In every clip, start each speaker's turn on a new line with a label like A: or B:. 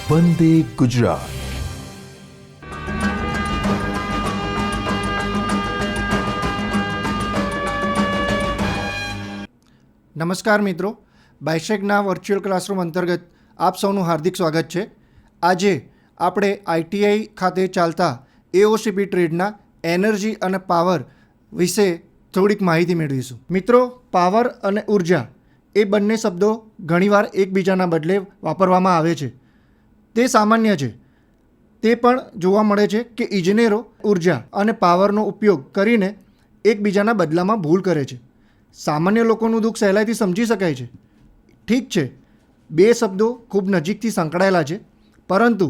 A: વંદે ગુજરાત.
B: નમસ્કાર મિત્રો, બાયસેગના virtual classroom અંતર્ગત આપ સૌનું હાર્દિક સ્વાગત છે. આજે આપણે આઈટીઆઈ ખાતે ચાલતા એઓસીપી ટ્રેડના એનર્જી અને પાવર વિશે થોડીક માહિતી મેળવીશું. મિત્રો, પાવર અને ઉર્જા એ બંને શબ્દો ઘણીવાર એકબીજાના બદલે વાપરવામાં આવે છે. તે સામાન્ય છે. તે પણ જોવા મળે છે કે ઇજનેરો ઉર્જા અને પાવરનો ઉપયોગ કરીને એકબીજાના બદલામાં ભૂલ કરે છે. સામાન્ય લોકોનું દુઃખ સહેલાઈથી સમજી શકાય છે. ઠીક છે, બે શબ્દો ખૂબ નજીકથી સંકળાયેલા છે, પરંતુ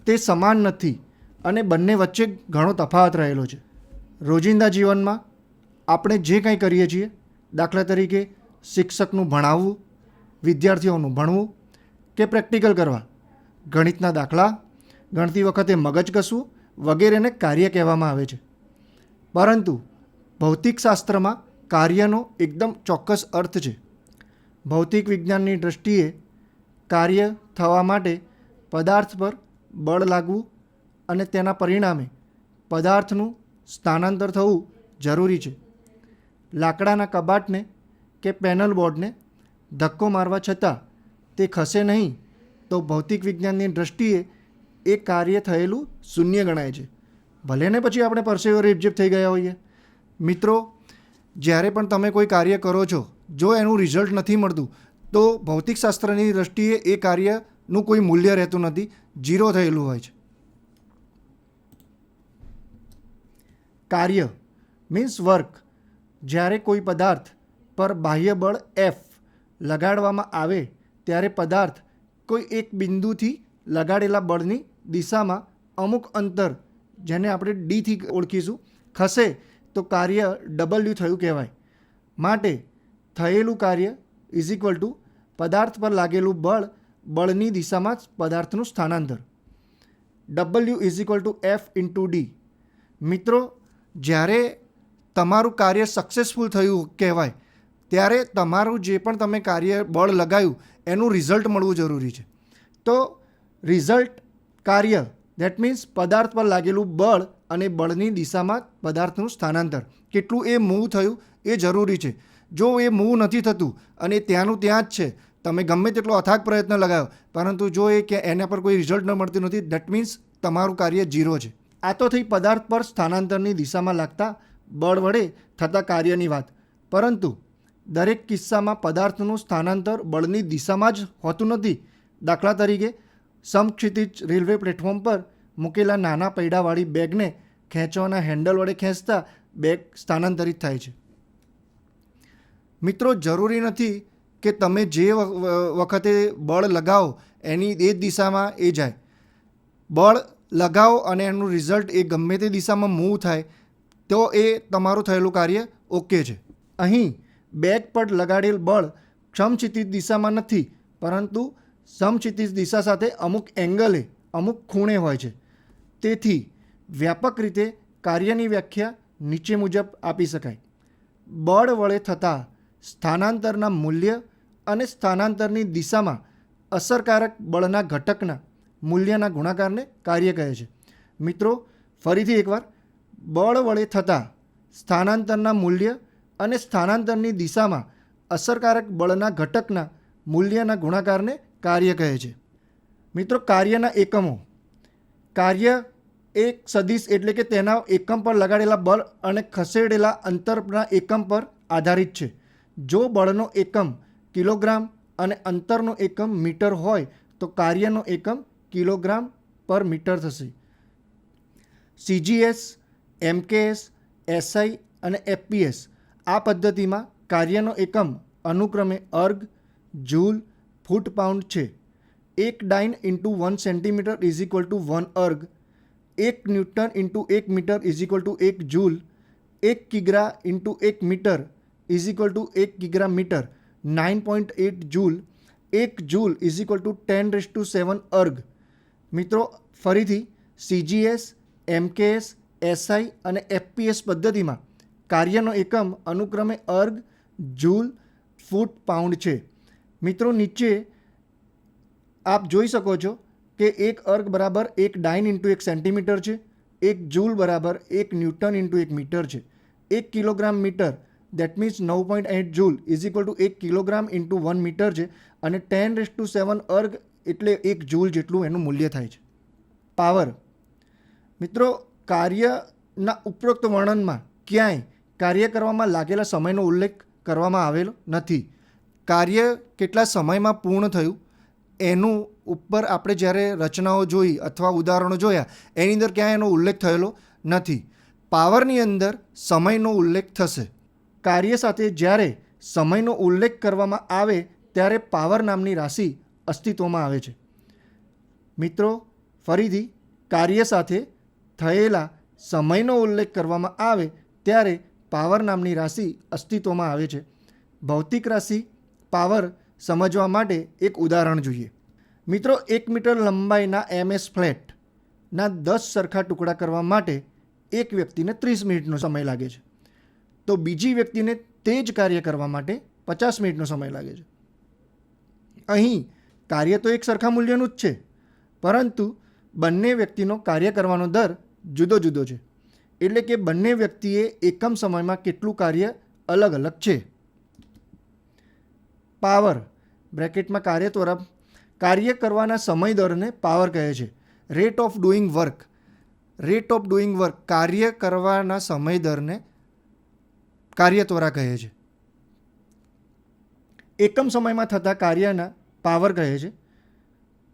B: તે સમાન નથી અને બંને વચ્ચે ઘણો તફાવત રહેલો છે. રોજિંદા જીવનમાં આપણે જે કંઈ કરીએ છીએ, દાખલા તરીકે શિક્ષકનું ભણાવવું, વિદ્યાર્થીઓનું ભણવું કે પ્રેક્ટિકલ કરવા, ગણિતના દાખલા ગણતી વખતે મગજ કસવું વગેરેને કાર્ય કહેવામાં આવે છે. પરંતુ ભૌતિકશાસ્ત્રમાં કાર્યનો એકદમ ચોક્કસ અર્થ છે. ભૌતિક વિજ્ઞાનની દૃષ્ટિએ કાર્ય થવા માટે પદાર્થ પર બળ લાગવું અને તેના પરિણામે પદાર્થનું સ્થાનાંતર થવું જરૂરી છે. લાકડાના કબાટને કે પેનલ બોર્ડને ધક્કો મારવા છતાં તે ખસે નહીં તો ભૌતિક વિજ્ઞાનની દૃષ્ટિએ એ કાર્ય થયેલું શૂન્ય ગણાય છે, ભલે ને પછી આપણે પરસેવો રેપઝેપ થઈ ગયા હોઈએ. મિત્રો, જ્યારે પણ તમે કોઈ કાર્ય કરો છો, જો એનું રિઝલ્ટ નથી મળતું તો ભૌતિકશાસ્ત્રની દૃષ્ટિએ એ કાર્યનું કોઈ મૂલ્ય રહેતું નથી, ઝીરો થયેલું હોય છે. કાર્ય મીન્સ વર્ક. જ્યારે કોઈ પદાર્થ પર બાહ્ય બળ F લગાડવામાં આવે ત્યારે પદાર્થ કોઈ એક બિંદુથી લગાડેલા બળની દિશામાં અમુક અંતર, જેને આપણે ડીથી ઓળખીશું, ખસે તો કાર્ય W થયું કહેવાય. માટે થયેલું કાર્ય ઇઝ ઇક્વલ ટુ પદાર્થ પર લાગેલું બળ, બળની દિશામાં જ પદાર્થનું સ્થાનાંતર. W is equal two F into D. મિત્રો, જ્યારે તમારું કાર્ય સક્સેસફુલ થયું કહેવાય ત્યારે તમારું જે પણ તમે કાર્ય બળ લગાવ્યું એનું રિઝલ્ટ મળવું જરૂરી છે. તો રિઝલ્ટ કાર્ય દેટ મીન્સ પદાર્થ પર લાગેલું બળ અને બળની દિશામાં પદાર્થનું સ્થાનાંતર કેટલું એ મૂવ થયું એ જરૂરી છે. જો એ મૂવ નથી થતું અને ત્યાંનું ત્યાં જ છે, તમે ગમે તેટલો અથાગ પ્રયત્ન લગાવ્યો પરંતુ જો એના પર કોઈ રિઝલ્ટ ન મળતું નથી, દેટ મીન્સ તમારું કાર્ય ઝીરો છે. આ તો થઈ પદાર્થ પર સ્થાનાંતરની દિશામાં લાગતા બળ વડે થતા કાર્યની વાત. પરંતુ દરેક કિસ્સામાં પદાર્થનું સ્થાનાંતર બળની દિશામાં જ હોતું નથી. દાખલા તરીકે સમક્ષિતિજ રેલવે પ્લેટફોર્મ પર મૂકેલા નાના પૈડાવાળી બેગને ખેંચવાના હેન્ડલ વડે ખેંચતા બેગ સ્થાનાંતરિત થાય છે. મિત્રો, જરૂરી નથી કે તમે જે વખતે બળ લગાવો એની એ જ દિશામાં એ જાય. બળ લગાવો અને એનું રિઝલ્ટ એ ગમે તે દિશામાં મૂવ થાય તો એ તમારું થયેલું કાર્ય ઓકે છે. અહીં બેગ પર લગાડેલ બળ સમક્ષિતિજ દિશામાં નથી, પરંતુ સમક્ષિતિજ દિશા સાથે અમુક એંગલે, અમુક ખૂણે હોય છે. તેથી વ્યાપક રીતે કાર્યની વ્યાખ્યા નીચે મુજબ આપી શકાય. બળ વડે થતા સ્થાનાંતરના મૂલ્ય અને સ્થાનાંતરની દિશામાં અસરકારક બળના ઘટકના મૂલ્યના ગુણાકારને કાર્ય કહે છે. મિત્રો, ફરીથી એકવાર, બળ વડે થતા સ્થાનાંતરના મૂલ્ય અને સ્થાનાંતરની દિશામાં અસરકારક બળના ઘટકના મૂલ્યના ગુણાકારને કાર્ય કહે છે. મિત્રો, કાર્યના એકમો. કાર્ય એક સદિશ એટલે કે તેના એકમ પર લગાડેલા બળ અને ખસેડેલા અંતરના એકમ પર આધારિત છે. જો બળનો એકમ કિલોગ્રામ અને અંતરનો એકમ મીટર હોય તો કાર્યનો એકમ કિલોગ્રામ પર મીટર થશે. CGS, MKS, SI અને FPS આ પદ્ધતિમાં કાર્યનો એકમ અનુક્રમે અર્ગ, જૂલ, ફૂટ પાઉન્ડ છે. 1 dyne into 1 centimetre is equal to 1 erg, 1 newton into 1 metre is equal to 1 joule, 1 કિગ્રા into 1 metre is equal to 1 કિગ્રા metre, 9.8 joule, 1 joule is equal to 10⁻⁷ erg. મિત્રો, ફરીથી CGS, MKS, SI અને FPS પદ્ધતિમાં કાર્યનો એકમ અનુક્રમે અર્ગ, જૂલ, ફૂટ pound છે. મિત્રો, નીચે આપ જોઈ શકો છો કે એક અર્ગ બરાબર એક ડાઇન ઇન્ટુ એક સેન્ટીમીટર છે, એક જૂલ બરાબર એક ન્યૂટન ઇન્ટુ એક મીટર છે, એક kilogram metre that means 9.8 joule is equal to એક કિલોગ્રામ ઇન્ટુ 1 મીટર છે અને 10⁷ અર્ગ એટલે એક જૂલ જેટલું એનું મૂલ્ય થાય છે. પાવર મિત્રો, કાર્યના ઉપરોક્ત વર્ણનમાં ક્યાંય કાર્ય કરવામાં લાગેલા સમયનો ઉલ્લેખ કરવામાં આવેલો નથી. કાર્ય કેટલા સમયમાં પૂર્ણ થયું એનું ઉપર આપણે જ્યારે રચનાઓ જોઈ અથવા ઉદાહરણો જોયા એની અંદર ક્યાંય એનો ઉલ્લેખ થયેલો નથી. પાવરની અંદર સમયનો ઉલ્લેખ થશે. કાર્ય સાથે જ્યારે સમયનો ઉલ્લેખ કરવામાં આવે ત્યારે પાવર નામની રાશિ અસ્તિત્વમાં આવે છે. મિત્રો, ફરીથી કાર્ય સાથે થયેલા સમયનો ઉલ્લેખ કરવામાં આવે ત્યારે પાવર નામની રાશિ અસ્તિત્વમાં આવે છે. ભૌતિક રાશિ પાવર સમજવા માટે એક ઉદાહરણ જોઈએ. મિત્રો, 1 મીટર લંબાઈના MS ફ્લેટના 10 સરખા ટુકડા કરવા માટે એક વ્યક્તિને 30 મિનિટનો સમય લાગે છે, તો બીજી વ્યક્તિને તે જ કાર્ય કરવા માટે 50 મિનિટનો સમય લાગે છે. અહીં કાર્ય તો એક સરખા મૂલ્યનું જ છે, પરંતુ બંને વ્યક્તિનો કાર્ય કરવાનો દર જુદો જુદો છે. એટલે કે બંને વ્યક્તિએ એકમ સમયમાં કેટલું કાર્ય અલગ અલગ છે. પાવર બ્રેકેટમાં કાર્ય કરવાના સમય દરને પાવર કહે છે. રેટ ઓફ ડુઈંગ વર્ક કાર્ય કરવાના સમય દરને કાર્ય ત્વરા કહે છે. એકમ સમયમાં થતા કાર્યના પાવર કહે છે.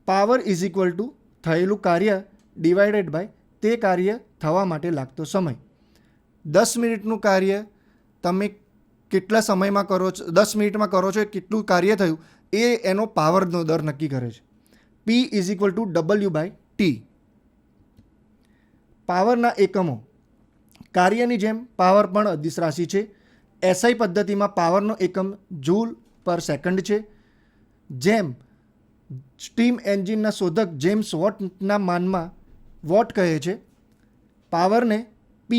B: પાવર ઇઝ ઇક્વલ ટુ થયેલું કાર્ય ડિવાઇડેડ બાય તે કાર્ય થવા માટે લાગતો સમય. 10 મિનિટનું કાર્ય તમે કેટલા સમયમાં કરો છો, 10 મિનિટમાં કરો છો એ કેટલું કાર્ય થયું એ એનો પાવરનો દર નક્કી કરે છે. P is equal two W/T. પાવરના એકમો. કાર્યની જેમ પાવર પણ અદિશ રાશિ છે. SI પદ્ધતિમાં પાવરનો એકમ જૂલ પર સેકન્ડ છે. જેમ સ્ટીમ એન્જિનના શોધક જેમ્સ વોટના માનમાં વોટ કહે છે. પાવરને P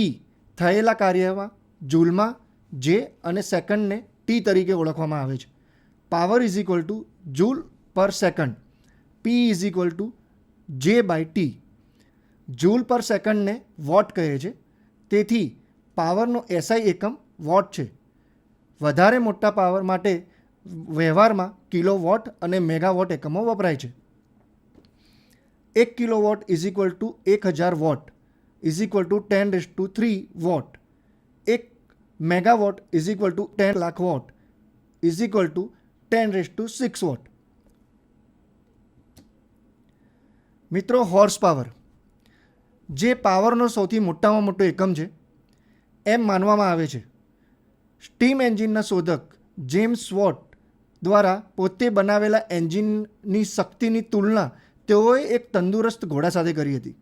B: થયેલા કાર્યમાં જૂલમાં, જે અને સેકન્ડને T તરીકે ઓળખવામાં આવે છે. Power is equal to joule per second. P is equal to J/T. Joule per સેકન્ડને વોટ કહે છે, તેથી પાવરનો SI એકમ વોટ છે. વધારે મોટા પાવર માટે વ્યવહારમાં કિલોવોટ અને મેગાવોટ એકમો વપરાય છે. 1 kilowatt is equal to 1000 watt is equal to 10⁻³ watt. 1 megawatt is equal to 10 lakh watt is equal to 10⁻6 watt. મિત્રો, હોર્સ પાવર જે પાવરનો સૌથી મોટામાં મોટો એકમ છે એમ માનવામાં આવે છે. સ્ટીમ એન્જિનના શોધક જેમ્સ વોટ દ્વારા પોતે બનાવેલા એન્જિનની શક્તિની તુલના તેઓએ એક તંદુરસ્ત ઘોડા સાથે કરી હતી.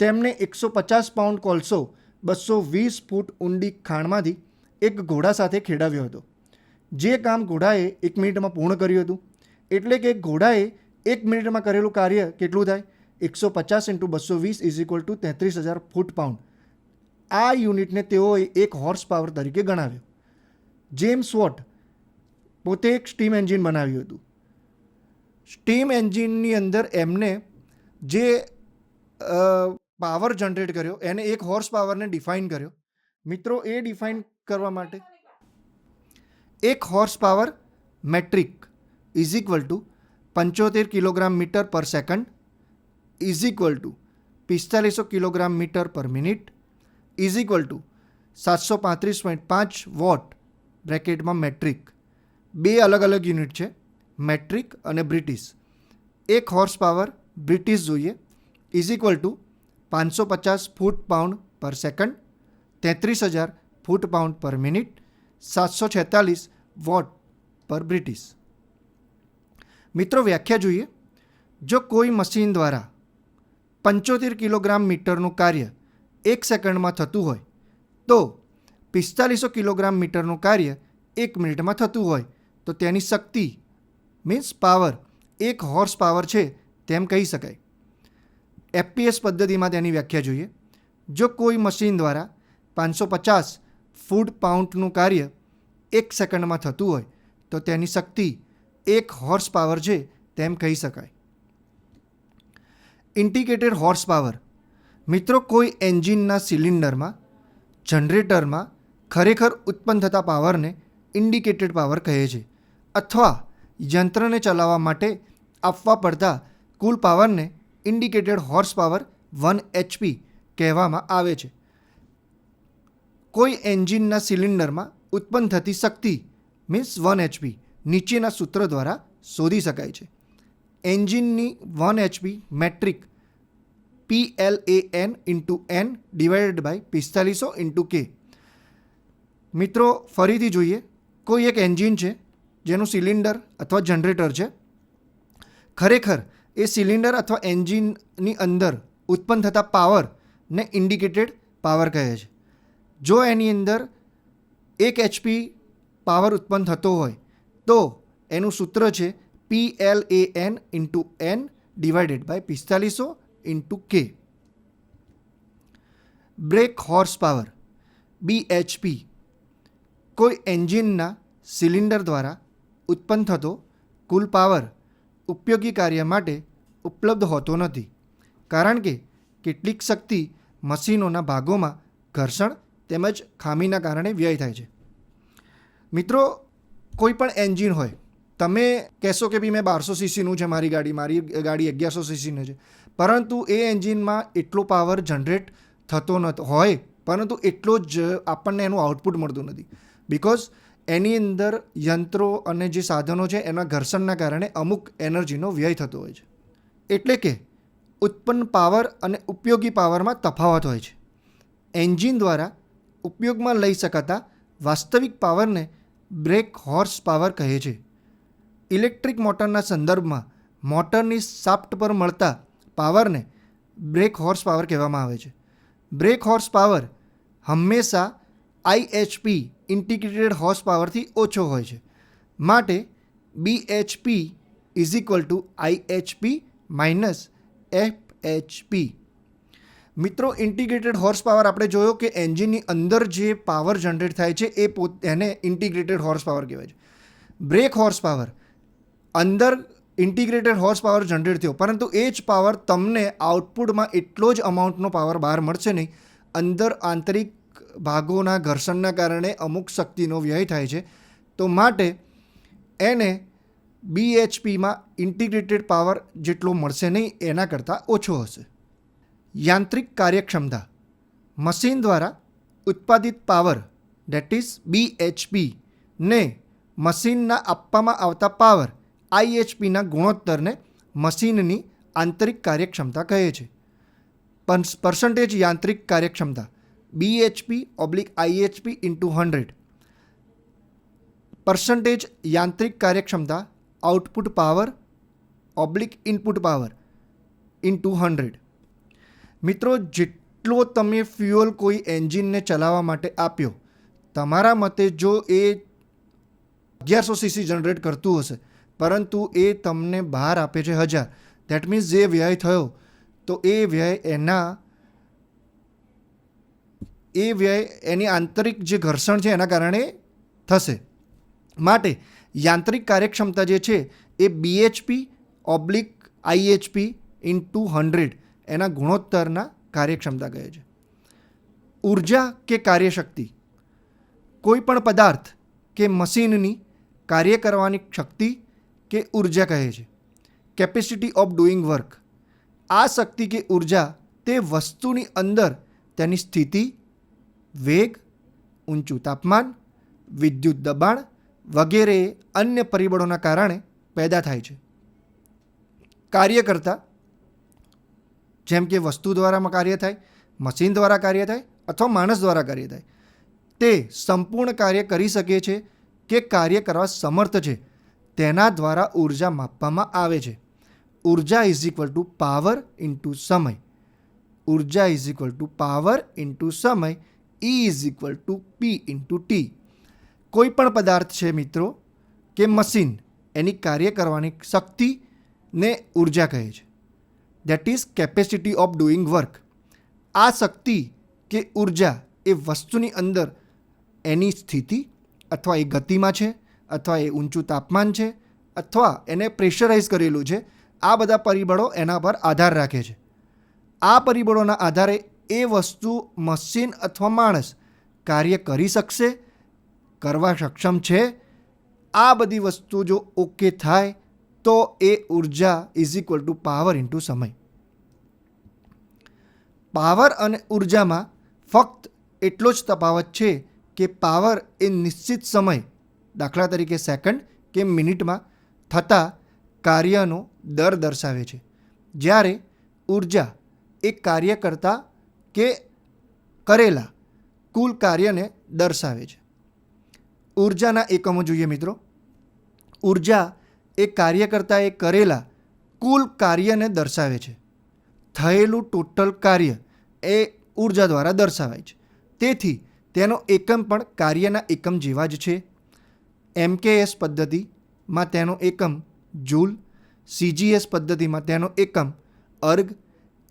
B: તેમણે 150 પાઉન્ડ કોલસો 220 ફૂટ ઊંડી ખાણમાંથી એક ઘોડા સાથે ખેડાવ્યો હતો. જે કામ ઘોડાએ 1 મિનિટમાં પૂર્ણ કર્યું હતું. એટલે કે ઘોડાએ 1 મિનિટમાં કરેલું કાર્ય કેટલું થાય? 150 × 220 is equal two 33,000 foot pound. આ યુનિટને તેઓએ એક હોર્સ પાવર તરીકે ગણાવ્યો. જેમ્સ વોટ પોતે એક સ્ટીમ એન્જિન બનાવ્યું હતું. સ્ટીમ એન્જિનની અંદર એમને જે પાવર જનરેટ કર્યો એને એક હોર્સ પાવરને ડિફાઇન કર્યો. મિત્રો, એ ડિફાઇન કરવા માટે એક horse power metric is equal to 75 kilogram metre per second is equal to 4500 kilogram metre per minute is equal to 735.5 watt બ્રેકેટમાં મેટ્રિક. બે અલગ અલગ યુનિટ છે, મેટ્રિક અને બ્રિટિશ. એક હોર્સ પાવર બ્રિટિશ જોઈએ is equal to 550 foot pound per second, 33,000 foot pound per minute, 746 watt per British. મિત્રો, વ્યાખ્યા જોઈએ. જો કોઈ મશીન દ્વારા 75 કિલોગ્રામ મીટરનું કાર્ય 1 સેકન્ડમાં થતું હોય તો 4500 કિલોગ્રામ મીટરનું કાર્ય 1 મિનિટમાં થતું હોય તો તેની શક્તિ મીન્સ પાવર 1 હોર્સ પાવર છે તેમ કહી શકાય. FPS પદ્ધતિમાં તેની વ્યાખ્યા જોઈએ. જો કોઈ મશીન દ્વારા 550 ફૂટ પાઉન્ડનું કાર્ય 1 સેકન્ડમાં થતું હોય તો તેની શક્તિ 1 હોર્સ પાવર છે તેમ કહી શકાય. Indicated horse power. મિત્રો, કોઈ એન્જિનના સિલિન્ડરમાં, જનરેટરમાં ખરેખર ઉત્પન્ન થતા પાવરને ઇન્ડિકેટેડ પાવર કહે છે, અથવા યંત્રને ચલાવવા માટે આપવા પડતા કુલ પાવરને ઇન્ડિકેટેડ હોર્સ પાવર 1 HP કહેવામાં આવે છે. કોઈ એન્જિનના સિલિન્ડરમાં ઉત્પન્ન થતી શક્તિ મીન્સ 1 HP નીચેના સૂત્ર દ્વારા શોધી શકાય છે. એન્જિનની 1 HP metric PLAN into N divided by 4500 into K. મિત્રો, ફરીથી જોઈએ. કોઈ એક એન્જિન છે જેનું સિલિન્ડર અથવા જનરેટર છે. ખરેખર એ સિલિન્ડર અથવા એન્જિનની અંદર ઉત્પન્ન થતા પાવરને ઇન્ડિકેટેડ પાવર કહે છે. જો એની અંદર 1 HP પાવર ઉત્પન્ન થતો હોય તો એનું સૂત્ર છે PLAN into N divided by 4500 into K. Brake horse power BHP કોઈ એન્જિનના સિલિન્ડર દ્વારા ઉત્પન્ન થતો કુલ પાવર ઉપયોગી કાર્ય માટે ઉપલબ્ધ હોતો નથી, કારણ કે કેટલીક શક્તિ મશીનોના ભાગોમાં ઘર્ષણ તેમજ ખામીના કારણે વ્યય થાય છે. મિત્રો, કોઈ પણ એન્જિન હોય, તમે કહેશો કે ભાઈ મેં 1200 સીસીનું છે મારી ગાડી 1100 સીસીનું છે, પરંતુ એ એન્જિનમાં એટલો પાવર જનરેટ થતો હોય, પરંતુ એટલો જ આપણને એનું આઉટપુટ મળતું નથી, બિકોઝ એની અંદર યંત્રો અને જે સાધનો છે એના ઘર્ષણના કારણે અમુક એનર્જીનો વ્યય થતો હોય છે. એટલે કે ઉત્પન્ન પાવર અને ઉપયોગી પાવરમાં તફાવત હોય છે. એન્જિન દ્વારા ઉપયોગમાં લઈ શકાતા વાસ્તવિક પાવરને બ્રેક હોર્સ પાવર કહે છે. ઇલેક્ટ્રિક મોટરના સંદર્ભમાં મોટરની શાફ્ટ પર મળતા પાવરને બ્રેક હોર્સ પાવર કહેવામાં આવે છે. બ્રેક હોર્સ પાવર હંમેશા IHP ઇન્ટિગ્રેટેડ હોર્સ પાવરથી ઓછો હોય છે. માટે BHP is equal two IHP minus FHP. મિત્રો, ઇન્ટિગ્રેટેડ હોર્સ પાવર આપણે જોયો કે એન્જિનની અંદર જે પાવર જનરેટ થાય છે એને ઇન્ટિગ્રેટેડ હોર્સ પાવર કહેવાય છે. બ્રેક હોર્સ પાવર અંદર ઇન્ટિગ્રેટેડ હોર્સ પાવર જનરેટ થયો, પરંતુ એ જ પાવર તમને આઉટપુટમાં એટલો જ અમાઉન્ટનો પાવર બહાર મળશે નહીં. અંદર આંતરિક ભાગોના ઘર્ષણના કારણે અમુક શક્તિનો વ્યય થાય છે, તો માટે એને BHPમાં ઇન્ટિગ્રેટેડ પાવર જેટલો મળશે નહીં, એના કરતાં ઓછો હશે. યાંત્રિક કાર્યક્ષમતા મશીન દ્વારા ઉત્પાદિત પાવર ડેટ ઇઝ BHP ને મશીનના આપવામાં આવતા પાવર IHPના ગુણોત્તરને મશીનની આંતરિક કાર્યક્ષમતા કહે છે. પર્સન્ટેજ યાંત્રિક કાર્યક્ષમતા BHP/IHP ઇન્ટુ 100. પર્સન્ટેજ યાંત્રિક કાર્યક્ષમતા output power input power into 100. મિત્રો, જેટલો તમે ફ્યુઅલ કોઈ એન્જિનને ચલાવવા માટે આપ્યો, તમારા મતે જો એ 1100 સીસી જનરેટ કરતું હશે, પરંતુ એ તમને બહાર આપે છે 1000, દેટ મીન્સ જે વ્યય થયો તો એ વ્યય એની આંતરિક જે ઘર્ષણ છે એના કારણે થશે. માટે યાંત્રિક કાર્યક્ષમતા જે છે એ BHP/IHP ઇન્ટુ 100 એના ગુણોત્તરના કાર્યક્ષમતા કહે છે. ઉર્જા કે કાર્યશક્તિ કોઈ પણ પદાર્થ કે મશીનની કાર્ય કરવાની શક્તિ કે ઉર્જા કહે છે. કેપેસિટી ઓફ ડુઈંગ વર્ક આ શક્તિ કે ઉર્જા તે વસ્તુની અંદર તેની સ્થિતિ, વેગ, ઊંચું તાપમાન, વિદ્યુત દબાણ વગેરે અન્ય પરિબળોના કારણે પેદા થાય છે. કાર્ય કરતા જેમ કે વસ્તુ દ્વારા કાર્ય થાય, મશીન દ્વારા કાર્ય થાય અથવા માણસ દ્વારા કાર્ય થાય, તે સંપૂર્ણ કાર્ય કરી શકે છે કે કાર્ય કરવા સમર્થ છે, તેના દ્વારા ઉર્જા માપવામાં આવે છે. ઉર્જા is equal two power into સમય. ઉર્જા is equal two power into સમય. E is equal two P into T. કોઈ પણ પદાર્થ છે મિત્રો કે મશીન, એની કાર્ય કરવાની શક્તિને ઉર્જા કહે છે. That is capacity of doing work. આ શક્તિ કે ઉર્જા એ વસ્તુની અંદર એની સ્થિતિ અથવા એ ગતિમાં છે, અથવા એ ઊંચું તાપમાન છે, અથવા એને પ્રેશરાઇઝ કરેલું છે, આ બધા પરિબળો એના પર આધાર રાખે છે. આ પરિબળોના આધારે એ વસ્તુ મશીન અથવા માણસ કાર્ય કરી શકશે, કરવા સક્ષમ છે. આ બધી વસ્તુ જો ઓકે થાય તો એ ઉર્જા is equal two power into સમય. પાવર અને ઉર્જામાં ફક્ત એટલો જ તફાવત છે કે પાવર એ નિશ્ચિત સમય, દાખલા તરીકે સેકન્ડ કે મિનિટમાં થતા કાર્યનો દર દર્શાવે છે, જ્યારે ઉર્જા એ કાર્ય કરતા કે કરેલા કુલ કાર્યને દર્શાવે છે. ઉર્જાના એકમો જોઈએ મિત્રો. ઉર્જા એ કાર્ય કરતા એ કરેલા કુલ કાર્યને દર્શાવે છે. થયેલું ટોટલ કાર્ય એ ઉર્જા દ્વારા દર્શાવાય છે. તેથી તેનો એકમ પણ કાર્યના એકમ જેવા જ છે. MKS પદ્ધતિમાં તેનો એકમ જૂલ, CGS પદ્ધતિમાં તેનો એકમ અર્ગ,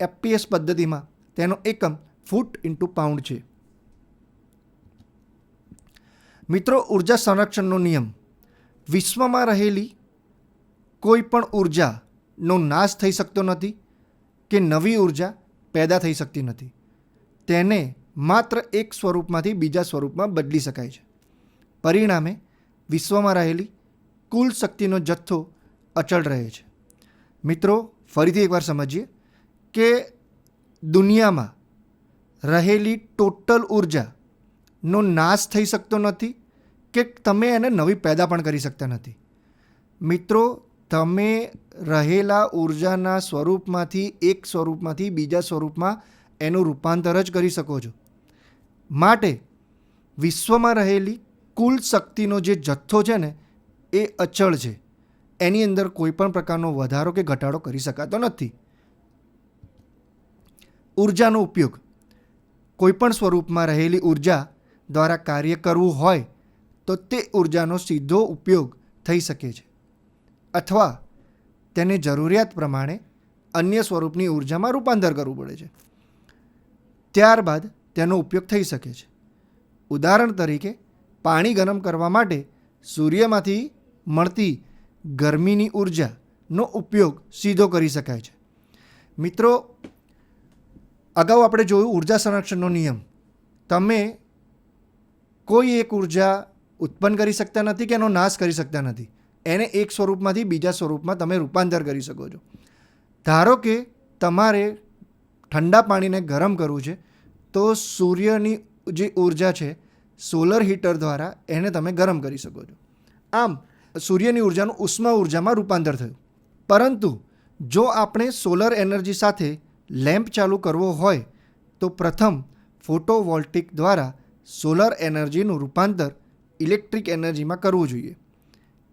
B: FPS પદ્ધતિમાં તેનો એકમ ફૂટ ઇન્ટુ પાઉન્ડ છે. મિત્રો, ઉર્જા સંરક્ષણનો નિયમ. વિશ્વમાં રહેલી કોઈ પણ ઉર્જાનો નાશ થઈ શકતો નથી કે નવી ઉર્જા પેદા થઈ શકતી નથી. તેને માત્ર એક સ્વરૂપમાંથી બીજા સ્વરૂપમાં બદલી શકાય છે. પરિણામે વિશ્વમાં રહેલી કુલ શક્તિનો જથ્થો અચળ રહે છે. મિત્રો, ફરીથી એકવાર સમજીએ કે દુનિયામાં રહેલી ટોટલ ઉર્જાનો નાશ થઈ શકતો નથી કે તમે એને નવી પેદા પણ કરી શકતા નથી. મિત્રો, તમે રહેલા ઉર્જાના સ્વરૂપમાંથી એક સ્વરૂપમાંથી બીજા સ્વરૂપમાં એનું રૂપાંતર જ કરી શકો છો. માટે વિશ્વમાં રહેલી કુલ શક્તિનો જે જથ્થો છે ને એ અચળ છે. એની અંદર કોઈ પણ પ્રકારનો વધારો કે ઘટાડો કરી શકાતો નથી. ઉર્જાનો ઉપયોગ. કોઈપણ સ્વરૂપમાં રહેલી ઉર્જા દ્વારા કાર્ય કરવું હોય તો તે ઉર્જાનો સીધો ઉપયોગ થઈ શકે છે, અથવા તેને જરૂરિયાત પ્રમાણે અન્ય સ્વરૂપની ઉર્જામાં રૂપાંતર કરવું પડે છે. ત્યારબાદ તેનો ઉપયોગ થઈ શકે છે. ઉદાહરણ તરીકે, પાણી ગરમ કરવા માટે સૂર્યમાંથી મળતી ગરમીની ઉર્જાનો ઉપયોગ સીધો કરી શકાય છે. મિત્રો, અગાઉ આપણે જોયું ઉર્જા સંરક્ષણનો નિયમ. તમે કોઈ એક ઉર્જા ઉત્પન્ન કરી શકતા નથી કે એનો નાશ કરી શકતા નથી. એને એક સ્વરૂપમાંથી બીજા સ્વરૂપમાં તમે રૂપાંતર કરી શકો છો. ધારો કે તમારે ઠંડા પાણીને ગરમ કરવું છે, તો સૂર્યની જે ઉર્જા છે, સોલર હીટર દ્વારા એને તમે ગરમ કરી શકો છો. આમ સૂર્યની ઉર્જાનું ઉષ્મા ઉર્જામાં રૂપાંતર થયું. પરંતુ જો આપણે સોલર એનર્જી સાથે લેમ્પ ચાલુ કરવો હોય તો પ્રથમ ફોટોવોલ્ટિક દ્વારા સોલર એનર્જીનું રૂપાંતર ઇલેક્ટ્રિક એનર્જીમાં કરવું જોઈએ.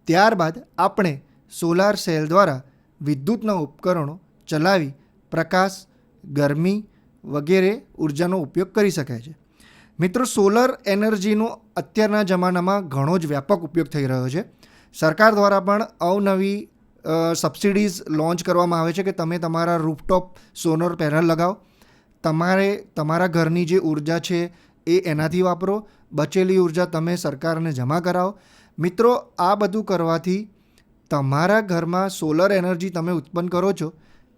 B: ત્યારબાદ આપણે સોલાર સેલ દ્વારા વિદ્યુતના ઉપકરણો ચલાવી પ્રકાશ, ગરમી વગેરે ઉર્જાનો ઉપયોગ કરી શકાય છે. મિત્રો, સોલર એનર્જીનો અત્યારના જમાનામાં ઘણો જ વ્યાપક ઉપયોગ થઈ રહ્યો છે. સરકાર દ્વારા પણ અવનવી સબસિડીઝ લોન્ચ કરવામાં આવે છે કે તમે તમારા રૂફટોપ સોલર પેનલ લગાવો, તમારે તમારા ઘરની જે ઉર્જા છે એ એનાથી વાપરો, બચેલી ઉર્જા તમે સરકારને જમા કરાવો. મિત્રો, આ બધું કરવાથી તમારા ઘરમાં સોલર એનર્જી તમે ઉત્પન્ન કરો છો.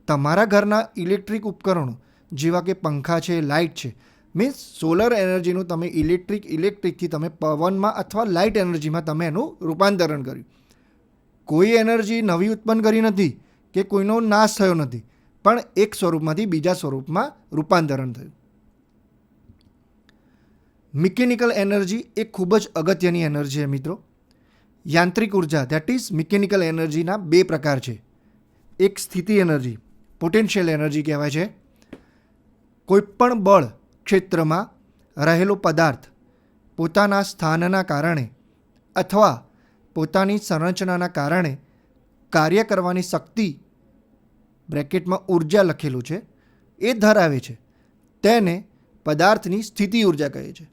B: તમારા ઘરના ઇલેક્ટ્રિક ઉપકરણો જેવા કે પંખા છે, લાઇટ છે, મીન્સ સોલર એનર્જીનું તમે ઇલેક્ટ્રિકથી તમે પવનમાં અથવા લાઇટ એનર્જીમાં તમે એનું રૂપાંતરણ કર્યું. કોઈ એનર્જી નવી ઉત્પન્ન કરી નથી કે કોઈનો નાશ થયો નથી, પણ એક સ્વરૂપમાંથી બીજા સ્વરૂપમાં રૂપાંતરણ થયું. મિકેનિકલ એનર્જી એ ખૂબ જ અગત્યની એનર્જી છે મિત્રો. યાંત્રિક ઉર્જા ધેટ ઇઝ મિકેનિકલ એનર્જીના બે પ્રકાર છે. એક સ્થિતિ એનર્જી, પોટેન્શિયલ એનર્જી કહેવાય છે. કોઈપણ બળ ક્ષેત્રમાં રહેલો પદાર્થ પોતાના સ્થાનના કારણે અથવા પોતાની સંરચનાના કારણે કાર્ય કરવાની શક્તિ, બ્રેકેટમાં ઉર્જા લખેલું છે, એ ધરાવે છે. તેને પદાર્થની સ્થિતિ ઉર્જા કહે છે.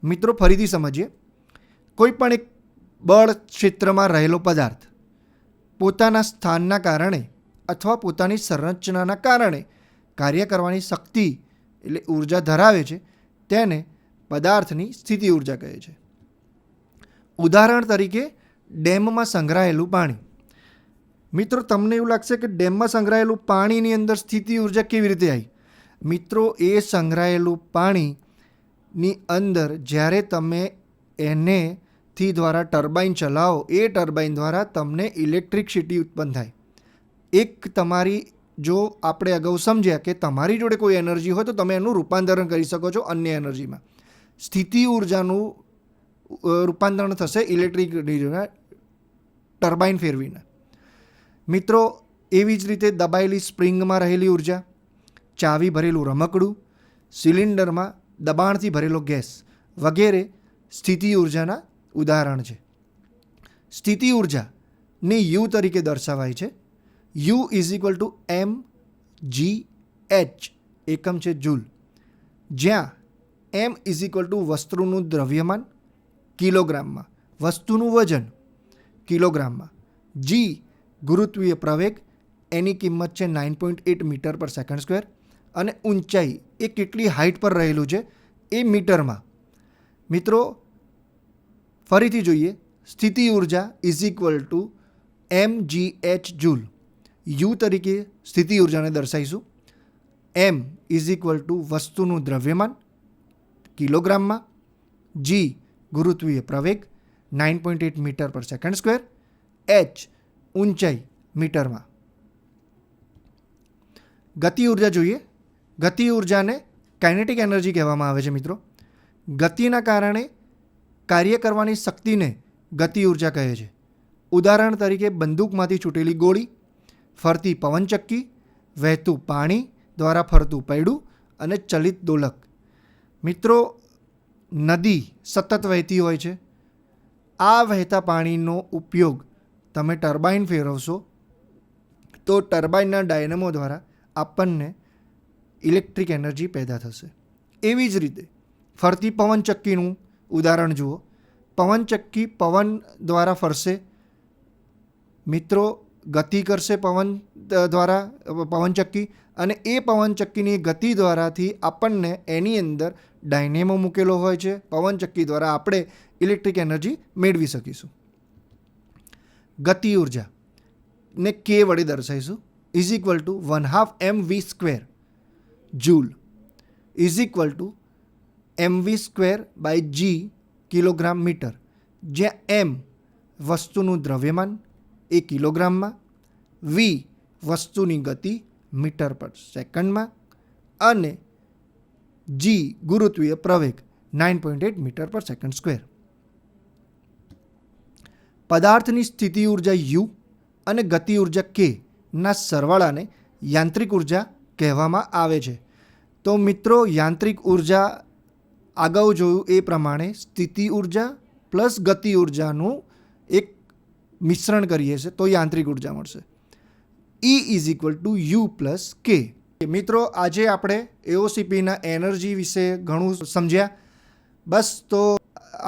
B: મિત્રો, ફરીથી સમજીએ. કોઈ પણ એક બળ ક્ષેત્રમાં રહેલો પદાર્થ પોતાના સ્થાનના કારણે અથવા પોતાની સંરચનાના કારણે કાર્ય કરવાની શક્તિ એટલે ઉર્જા ધરાવે છે, તેને પદાર્થની સ્થિતિ ઉર્જા કહે છે. ઉદાહરણ તરીકે, ડેમમાં સંગ્રહાયેલું પાણી. મિત્રો, તમને એવું લાગશે કે ડેમમાં સંગ્રહાયેલું પાણીની અંદર સ્થિતિ ઉર્જા કેવી રીતે આવી? મિત્રો એ સંગ્રહાયેલું પાણીની અંદર જ્યારે તમે એને થી દ્વારા ટર્બાઇન ચલાવો, એ ટર્બાઇન દ્વારા તમને ઇલેક્ટ્રિસિટી ઉત્પન્ન થાય. એક તમારી, જો આપણે અગાઉ સમજ્યા કે તમારી જોડે કોઈ એનર્જી હોય તો તમે એનું રૂપાંતરણ કરી શકો છો અન્ય એનર્જીમાં. સ્થિતિ ઉર્જાનું રૂપાંતરણ થશે ઇલેક્ટ્રિક ટર્બાઇન ફેરવીને. મિત્રો એવી જ રીતે દબાયેલી સ્પ્રિંગમાં રહેલી ઉર્જા, ચાવી ભરેલું રમકડું, સિલિન્ડરમાં દબાણથી ભરેલો ગેસ વગેરે સ્થિતિ ઉર્જાના ઉદાહરણ છે. સ્થિતિ ઉર્જાને યુ તરીકે દર્શાવાય છે. You is equal two mgh, એકમ છે જૂલ, જ્યાં m ઇઝ ઇક્વલ ટુ વસ્તુનું દ્રવ્યમાન કિલોગ્રામમાં, વસ્તુનું વજન કિલોગ્રામમાં, g ગુરુત્વીય પ્રવેગ, એની કિંમત છે 9.8 મીટર પર સેકન્ડ સ્ક્વેર, અને ઊંચાઈ એ કેટલી હાઇટ પર રહેલું છે એ મીટરમાં. મિત્રો ફરીથી જોઈએ, સ્થિતિ ઉર્જા is equal two mgh joule. You તરીકે સ્થિતિ ઉર્જાને દર્શાવીશું. m ઇઝ ઇક્વલ ટુ વસ્તુનું દ્રવ્યમાન કિલોગ્રામમાં, g ગુરુત્વીય પ્રવેગ 9.8 metre per second square, h ઊંચાઈ મીટરમાં. ગતિ ઉર્જા જોઈએ. ગતિ ઉર્જાને કાઇનેટિક એનર્જી કહેવામાં આવે છે. મિત્રો ગતિના કારણે કાર્ય કરવાની શક્તિને ગતિ ઉર્જા કહે છે. ઉદાહરણ તરીકે બંદૂકમાંથી છૂટેલી ગોળી, ફરતી પવનચક્કી, વહેતું પાણી દ્વારા ફરતું પૈડું અને ચલિત દોલક. મિત્રો નદી સતત વહેતી હોય છે. આ વહેતા પાણીનો ઉપયોગ તમે ટર્બાઇન ફેરવશો તો ટર્બાઇનના ડાયનેમો દ્વારા આપણને ઇલેક્ટ્રિક એનર્જી પેદા થશે. એવી જ રીતે ફરતી પવનચક્કીનું ઉદાહરણ જુઓ. પવનચક્કી પવન દ્વારા ફરશે. મિત્રો ગતિ કરશે પવન દ્વારા પવનચક્કી, અને એ પવનચક્કીની ગતિ દ્વારાથી આપણને એની અંદર ડાયનેમો મૂકેલો હોય છે. પવનચક્કી દ્વારા આપણે ઇલેક્ટ્રિક એનર્જી મેળવી શકીશું. ગતિ ઉર્જાને કે વડે દર્શાવીશું. Is equal to 1/2 mv² joule is equal to mv² by g kilogram metre, જ્યાં m વસ્તુનું દ્રવ્યમાન એ કિલોગ્રામમાં, v વસ્તુની ગતિ મીટર પર સેકન્ડમાં, અને g ગુરુત્વીય પ્રવેગ 9.8 મીટર પર સેકન્ડ સ્ક્વેર. પદાર્થની સ્થિતિ ઉર્જા યુ અને ગતિ ઉર્જા કે ના સરવાળાને યાંત્રિક ઉર્જા કહેવામાં આવે છે. તો મિત્રો યાંત્રિક ઉર્જા અગાઉ જોયું એ પ્રમાણે સ્થિતિ ઉર્જા પ્લસ ગતિ ઉર્જાનું એક મિશ્રણ કરીએ છીએ તો યાંત્રિક ઉર્જા મળશે. E is equal to you plus કે. મિત્રો આજે આપણે એઓસીપીના એનર્જી વિશે ઘણું સમજ્યા. બસ તો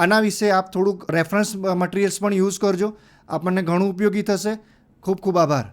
B: આના વિશે આપ થોડુંક રેફરન્સ મટીરિયલ્સ પણ યુઝ કરજો, આપણને ઘણું ઉપયોગી થશે. ખૂબ ખૂબ આભાર.